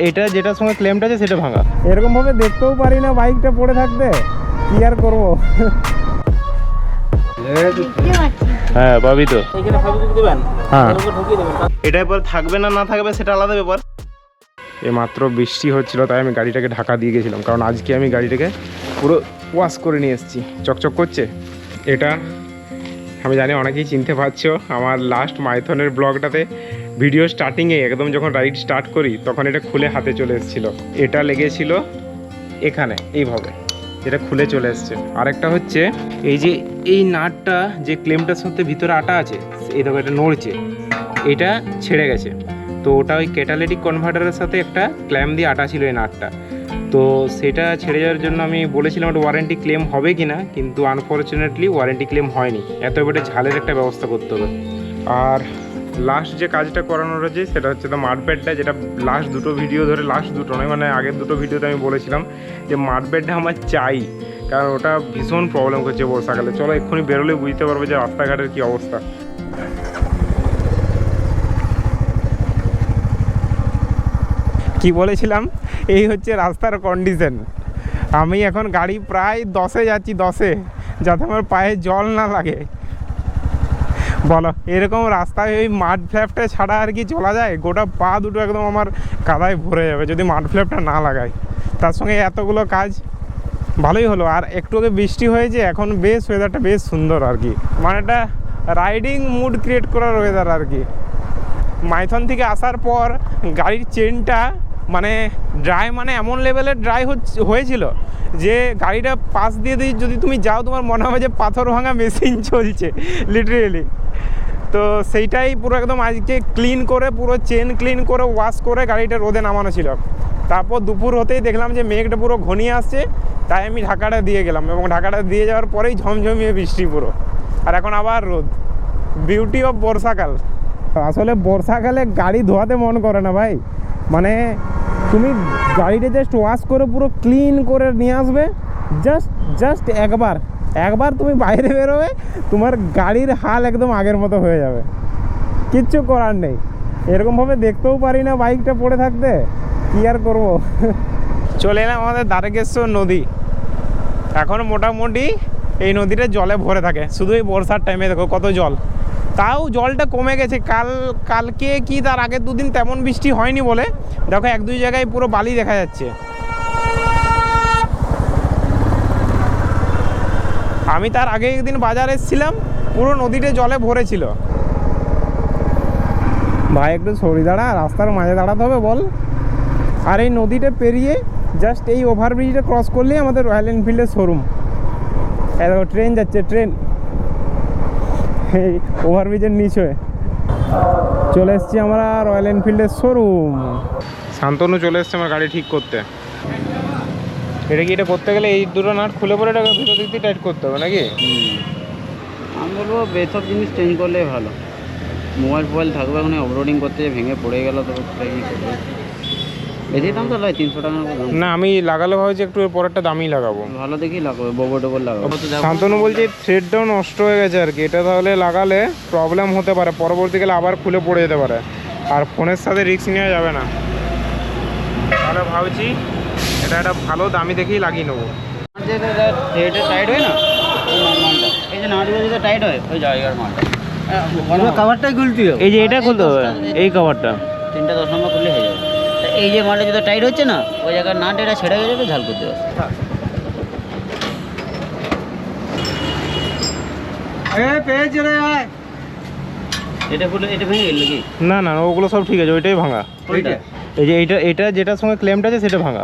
এটা যেটার সঙ্গে ক্লেমটা আছে সেটা ভাঙা। এরকম ভাবে দেখতেও পারি না বাইকটা পড়ে থাকতে, কি আর করবো। হ্যাঁ পাবি তো। হ্যাঁ এটা এবার থাকবে না না থাকবে সেটা আলাদা ব্যাপার। মাত্র বৃষ্টি হচ্ছিল তাই আমি গাড়িটাকে ঢাকা দিয়ে গেছিলাম, কারণ আজকে আমি গাড়িটাকে পুরো ওয়াশ করে নিয়ে এসেছি, চকচক করছে। এটা আমি জানি অনেকেই চিনতে পারছো, আমার লাস্ট মাইথনের ব্লগটাতে ভিডিও স্টার্টিংয়ে একদম যখন রাইড স্টার্ট করি তখন এটা খুলে হাতে চলে এসেছিলো। এটা লেগেছিল এখানে এইভাবে, যেটা খুলে চলে এসছে। আরেকটা হচ্ছে এই যে এই নাটটা যে ক্লেমটার সাথে ভিতরে আটা আছে, এই দেখো এটা নড়ছে, এটা ছেড়ে গেছে। তো ওটা ওই ক্যাটালিটিক কনভার্টারের সাথে একটা ক্ল্যাম্প দিয়ে আটা ছিল এই নাটটা, তো সেটা ছেড়ে যাওয়ার জন্য আমি বলেছিলাম একটা ওয়ারেন্টি ক্লেম হবে কি না, কিন্তু আনফর্চুনেটলি ওয়ারেন্টি ক্লেম হয়নি। এত এবারে ঝালের একটা ব্যবস্থা করতে হবে। আর লাস্ট যে কাজটা করানোর আছে সেটা হচ্ছে তো মাডব্যাডটা, যেটা লাস্ট দুটো ভিডিও ধরে, লাস্ট দুটো নয় মানে আগের দুটো ভিডিওতে আমি বলেছিলাম যে মাডব্যাডটা আমার চাই, কারণ ওটা ভীষণ প্রবলেম করছে বর্ষাকালে। চলো এক্ষুনি বেরোলে বুঝতে পারবে যে রাস্তাঘাটের কী অবস্থা। কি বলেছিলাম, এই হচ্ছে রাস্তার কন্ডিশন। আমি এখন গাড়ি প্রায় 10-এ যাচ্ছি, 10-এ, যাতে আমার পায়ে জল না লাগে। বলো এরকম রাস্তায় ওই মাড ফ্ল্যাপটা ছাড়া আর কি চলা যায়? গোটা পা দুটো একদম আমার কাদায় ভরে যাবে যদি মাড ফ্ল্যাপটা না লাগাই। তার সঙ্গে এতগুলো কাজ, ভালোই হলো। আর একটু আগে বৃষ্টি হয়েছে, এখন বেশ ওয়েদারটা বেশ সুন্দর আর কি, মানে একটা রাইডিং মুড ক্রিয়েট করার ওয়েদার আর কি। মাইথন থেকে আসার পর গাড়ির চেনটা মানে ড্রাই, মানে এমন লেভেলের ড্রাই হয়েছিল যে গাড়িটা পাশ দিয়ে যদি তুমি যাও তোমার মনে হবে যে পাথর ভাঙা মেশিন চলছে লিটারেলি। তো সেইটাই পুরো একদম আজকে ক্লিন করে, পুরো চেন ক্লিন করে ওয়াশ করে গাড়িটা রোদে নামানো ছিল। তারপর দুপুর হতেই দেখলাম যে মেঘটা পুরো ঘনিয়ে আসছে, তাই আমি ঢাকাটা দিয়ে গেলাম, এবং ঢাকাটা দিয়ে যাওয়ার পরেই ঝমঝমিয়ে বৃষ্টি পুরো। আর এখন আবার রোদ, বিউটি অফ বর্ষাকাল। আসলে বর্ষাকালে গাড়ি ধোয়াতে মন করে না ভাই, মানে তুমি গাড়িটা জাস্ট ওয়াশ করে পুরো ক্লিন করে নিয়ে আসবে, জাস্ট একবার তুমি বাইরে বেরোবে, তোমার গাড়ির হাল একদম আগের মতো হয়ে যাবে, কিচ্ছু করার নেই। এরকমভাবে দেখতেও পারি না বাইকটা পড়ে থাকতে, কী আর করবো। চলে এলাম আমাদের দ্বারকেশ্বর নদী। এখন মোটামুটি এই নদীটা জলে ভরে থাকে, শুধু এই বর্ষার টাইমে দেখো কত জল। তাও জলটা কমে গেছে, কালকে কি তার আগের দুদিন তেমন বৃষ্টি হয়নি বলে দেখো 1-2 জায়গায় পুরো বালি দেখা যাচ্ছে। আমি তার আগে একদিন বাজারে এসেছিলাম, পুরো নদীটা জলে ভরে ছিল। ভাই একটু সরে দাঁড়া, রাস্তার মাঝে দাঁড়াতে হবে বল। আর এই নদীটা পেরিয়ে জাস্ট এই ওভারব্রিজটা ক্রস করলেই আমাদের রয়্যাল এনফিল্ডের শোরুম। দেখো ট্রেন যাচ্ছে, ট্রেন এই ওভারব্রিজের নিচে চলে এসেছি আমরা রয়্যাল এনফিল্ডের শোরুম। শান্তনু চলে এসছে আমার গাড়ি ঠিক করতে। এটা কি, এটা করতে গেলে এই দুটো নাট খুলে পরে এটাকে ভিতর দিক দিয়ে টাইট করতে হবে নাকি? আমি বলবো বেসব জিনিস চেঞ্জ করলেই ভালো। মোবাইল থাকবে, ওখানে অফরোডিং করতে ভেঙে পড়ে গেল তো কী করবে? বেশি দাম তো নয়, 300 টাকার মতো। না আমি লাগালে ভাবছি একটু এর পরেরটা দামই লাগাবো, ভালো দেখি লাগাবো, ডবল লাগাবো। শান্তনু বলছে থ্রেডটাও নষ্ট হয়ে গেছে আর কি, এটা তাহলে লাগালে প্রবলেম হতে পারে, পরবর্তীকালে আবার খুলে পড়ে যেতে পারে, আর ফোনের সাথে রিস্ক নেওয়া যাবে না। তাহলে ভাবছি এটা একটা ভালো দামি দেখেই লাগিয়ে নেবো। থ্রেডে টাইট হয় না মালটা, এই যে নাটগুলো যেটা টাইট হয় ওই জায়গার মালটা, কভারটাই খুলতে হবে। এই যে এটা খুলতে হবে, এই কভারটা 3টা 10 নম্বর খুললে হয়ে যাবে। এই যে মালটা যেটা টাইট হচ্ছে না ওই জায়গার নাট, এটা ছেড়ে গেলে তো ঝাল করতে হবে। এটা খুলে এটা ভেঙে গেল কি? না না ওগুলো সব ঠিক আছে, ওইটাই ভাঙা। এই যে এটা যেটার সঙ্গে ক্লেমটা আছে সেটা ভাঙা।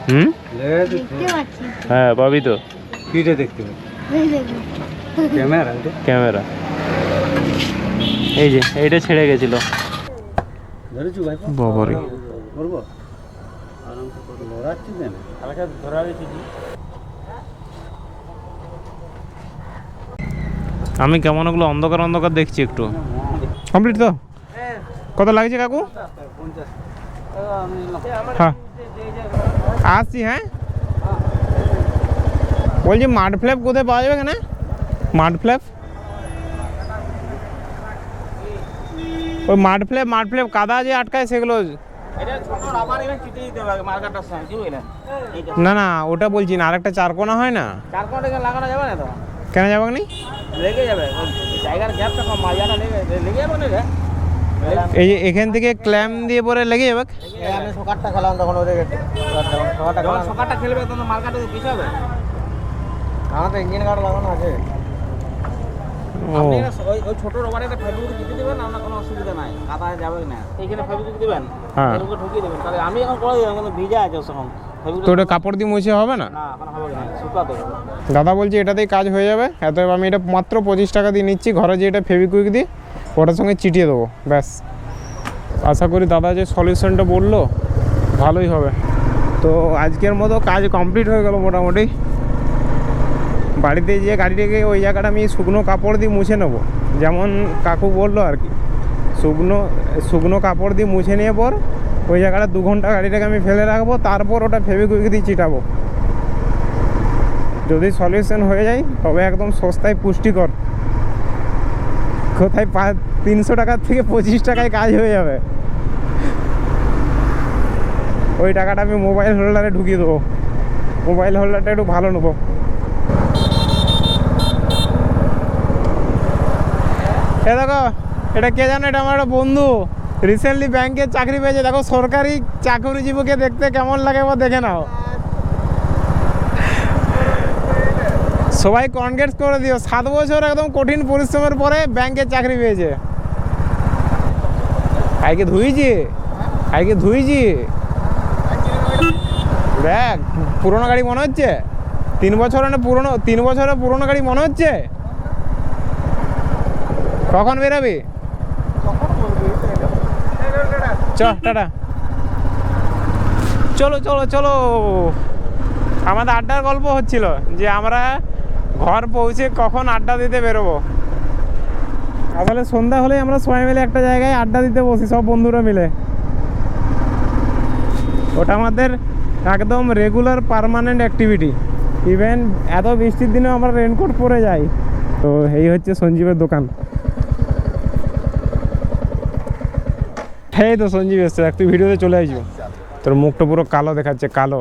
হুম হ্যাঁ পাবি তো। দেখতে ক্যামেরা এই যে এইটা ছেড়ে গেছিল। বাবারে আমি কেমন ওগুলো অন্ধকার দেখছি একটু। কমপ্লিট তো? কত লাগছে কাকু? হ্যাঁ আসছি। হ্যাঁ বলছি মাড ফ্ল্যাপ কোথায় পাওয়া যাবে? কেন মাড ফ্ল্যাপ? ওই মাড ফ্লেপ কাদা যে আটকায় সেগুলো। না না ওটা বলছি না, আরেকটা চারকোনা হয় না, লাগানো যাবে না তো, কেন যাবে না? লেগে যাবে জায়গার গ্যাপটা কম, মাঝাটা লেগে যাবে না রে। এই যে এখান থেকে ক্ল্যাম দিয়ে পরে লেগে যাবে। আমি সকারটা খেলাম তখন ওদের সকারটা খেলবে তখন মার্কাটা তো পিছাবে। আমার তো ইঞ্জিন গার্ড লাগানো আছে। আপনি ওই ছোট রবারে একটা ফেব্রিক দিতে দেবেন, আপনার কোনো অসুবিধা নাই, কাদা যাবে না। এইখানে ফেব্রিক দিবেন, এরকম ঢুকিয়ে দেবেন। তাহলে আমি এখন করে দিলাম, কিন্তু ভিজা আছে তখন। তো ওটা কাপড় দিয়ে মুছে হবে না? না এখন হবে না, শুকাতে হবে। দাদা বলছে এটাতেই কাজ হয়ে যাবে, এত আমি এটা মাত্র 25 টাকা দিয়ে নিচ্ছি, ঘরে যে এটা ফেভিকুইক দিয়ে ওটার সঙ্গে চিটিয়ে দেবো ব্যাস। আশা করি দাদা যে সলিউশনটা বললো ভালোই হবে। তো আজকের মতো কাজ কমপ্লিট হয়ে গেল মোটামুটি। বাড়িতে যে গাড়িটাকে ওই জায়গাটা আমি শুকনো কাপড় দিয়ে মুছে নেবো, যেমন কাকু বললো আর কি। শুকনো কাপড় দিয়ে মুছে নিয়ে পর ওই জায়গাটা 2 ঘন্টা গাড়িটাকে আমি ফেলে রাখবো, তারপর ওটা ফেভিকুইক দিয়ে চিটাবো। যদি সলিউশন হয়ে যায় তবে একদম সস্তায় পুষ্টিকর, কোথায় 300 টাকার থেকে 25 টাকায় কাজ হয়ে যাবে। ওই টাকাটা আমি মোবাইল হোল্ডারে ঢুকিয়ে দেবো, মোবাইল হোল্ডারটা একটু ভালো নেবো। এ দেখো এটা কে জানো, এটা আমার একটা বন্ধু রিসেন্টলি ব্যাংকে চাকরি পেয়েছে। দেখো সরকারি চাকরিজীবীকে দেখতে কেমন লাগে বা দেখে নাও। সবাই কনগ্রেটস করে দিও, 7 বছর একদম কঠিন পরিশ্রমের পরে ব্যাংকে চাকরি পেয়েছে। আইকে ধুইছি দেখ, পুরোনো গাড়ি মনে হচ্ছে, 3 বছরের পুরোনো গাড়ি মনে হচ্ছে। কখন বেরাবি? টাটা। চলো আমাদের আড্ডার গল্প হচ্ছিল যে আমরা ঘর পৌঁছে কখন আড্ডা দিতে বেরোবো। আসলে সন্ধ্যা হলেই আমরা সবাই মিলে একটা জায়গায় আড্ডা দিতে বসি, সব বন্ধুরা মিলে। ওটা আমাদের একদম রেগুলার পার্মানেন্ট অ্যাক্টিভিটি। ইভেন এত বৃষ্টির দিনেও আমরা রেনকোট পরে যাই। তো এই হচ্ছে সঞ্জীবের দোকান। এই তো সঞ্জীব এসছে, তুই ভিডিওতে চলে আসবো। তোর মুখটা পুরো কালো দেখাচ্ছে, কালো।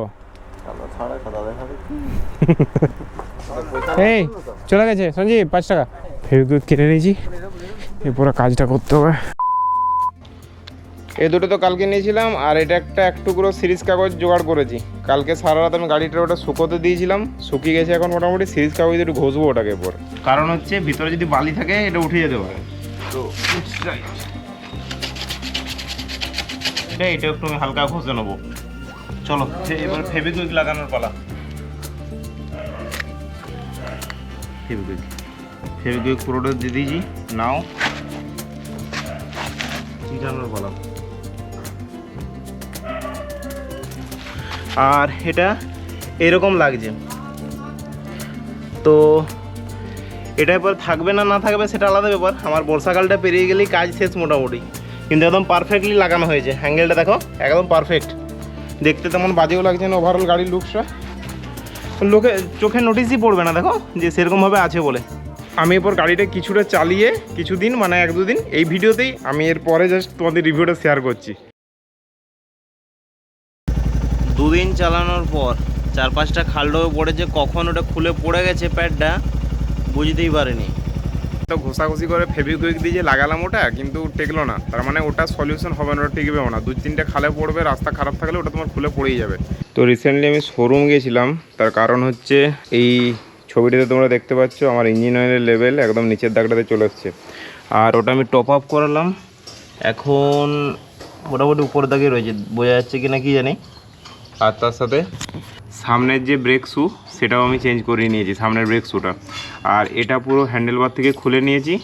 এই চলে গেছে সঞ্জীব, 5 টাকা ফেভিকুইক কিনে নিয়েছি, এই পুরো কাজটা করতে হবে। এই দুটো তো কালকে নিয়েছিলাম, আর এটা একটা 1 টুকরো সিরিজ কাগজ জোগাড় করেছি। কালকে সারা রাত আমি গাড়িটা ওটা শুকোতে দিয়েছিলাম, শুকিয়ে গেছে এখন মোটামুটি। সিরিজ কাগজ একটু ঘষবো ওটাকে পর, কারণ হচ্ছে ভিতরে যদি বালি থাকে এটা উঠে যেতে পারে। তো এটা একটু আমি হালকা ঘষে নেবো। চলো এবার ফেভিকুইক লাগানোর পালা। ফেভিকুইক পুরোটা দিয়ে দিয়েছি, নাও চিটানোর পালা। আর এটা এরকম লাগছে, তো এটা এবার থাকবে না থাকবে সেটা আলাদা ব্যাপার। আমার বর্ষাকালটা পেরিয়ে গেলেই কাজ শেষ মোটামুটি, কিন্তু একদম পারফেক্টলি লাগানো হয়েছে। হ্যান্ডেলটা দেখো একদম পারফেক্ট, দেখতে তেমন বাজেও লাগছে না। ওভারঅল গাড়ির লুকসটা লোকে চোখে নোটিসই পড়বে না, দেখো যে সেরকমভাবে আছে বলে। আমি এরপর গাড়িটা কিছুটা চালিয়ে কিছুদিন, মানে 1-2 দিন, এই ভিডিওতেই আমি এরপরে জাস্ট তোমাদের রিভিউটা শেয়ার করছি। 2 দিন চালানোর পর 4-5টা খালডোবে পড়েছে, কখন ওটা খুলে পড়ে গেছে প্যাডটা বুঝতেই পারিনি। তো ঘষাঘষি করে ফেভিকুইক দিয়ে যে লাগালাম ওটা কিন্তু টেকলো না, তার মানে ওটা সলিউশন হবে না, ওটা টিকবেও না। 2-3টে খালে পড়বে, রাস্তা খারাপ থাকলে ওটা তোমার খুলে পড়েই যাবে। তো রিসেন্টলি আমি শোরুম গিয়েছিলাম, তার কারণ হচ্ছে এই ছবিটিতে তোমরা দেখতে পাচ্ছ আমার ইঞ্জিন অয়েলের লেভেল একদম নিচের দাগটাতে চলে এসছে, আর ওটা আমি টপ আপ করালাম। এখন মোটামুটি উপর দাগে রয়েছে, বোঝা যাচ্ছে কি না কি জানি। আর তার সাথে সামনের যে ব্রেক শ্যু সেটাও আমি চেঞ্জ করে নিয়েছি, সামনের ব্রেক শ্যুটা। আর এটা পুরো হ্যান্ডেলবার থেকে খুলে নিয়েছি।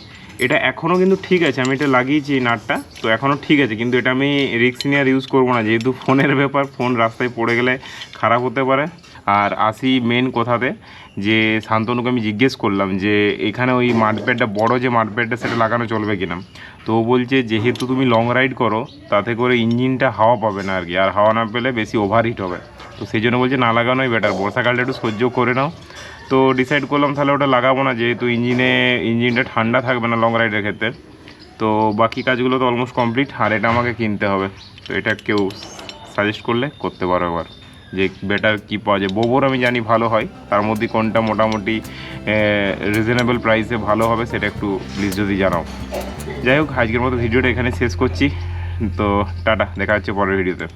এটা এখনও কিন্তু ঠিক আছে, আমি এটা লাগিয়েছি নাটটা, তো এখনও ঠিক আছে। কিন্তু এটা আমি রিস্ক নিয়ে আর ইউজ করবো না, যেহেতু ফোনের ব্যাপার, ফোন রাস্তায় পড়ে গেলে খারাপ হতে পারে। আর আসি মেন কথাতে, যে শান্তনুকে আমি জিজ্ঞেস করলাম যে এখানে ওই মাডপ্যাডটা, বড় যে মাডপ্যাডটা সেটা লাগানো চলবে কিনা। তো ও বলছে যেহেতু তুমি লং রাইড করো তাতে করে ইঞ্জিনটা হাওয়া পাবে না আর কি, আর হাওয়া না পেলে বেশি ওভারহিট হবে। তো সেই জন্য বলছে না লাগানোই বেটার, বর্ষাকালটা একটু সহ্য করে নাও। তো ডিসাইড করলাম তাহলে ওটা লাগাবো না, যেহেতু ইঞ্জিনটা ঠান্ডা থাকবে না লং রাইডের ক্ষেত্রে। তো বাকি কাজগুলো তো অলমোস্ট কমপ্লিট, আর এটা আমাকে কিনতে হবে। তো এটা কেউ সাজেস্ট করলে করতে পারো একবার, যে বেটার কী পাওয়া যায়। বোবোর আমি জানি ভালো হয়, তার মধ্যে কোনটা মোটামুটি রিজনেবল প্রাইসে ভালো হবে সেটা একটু প্লিজ যদি জানাও। যাই হোক, আজকের মতো ভিডিওটা এখানে শেষ করছি। তো টাটা, দেখা হচ্ছে পরের ভিডিওতে।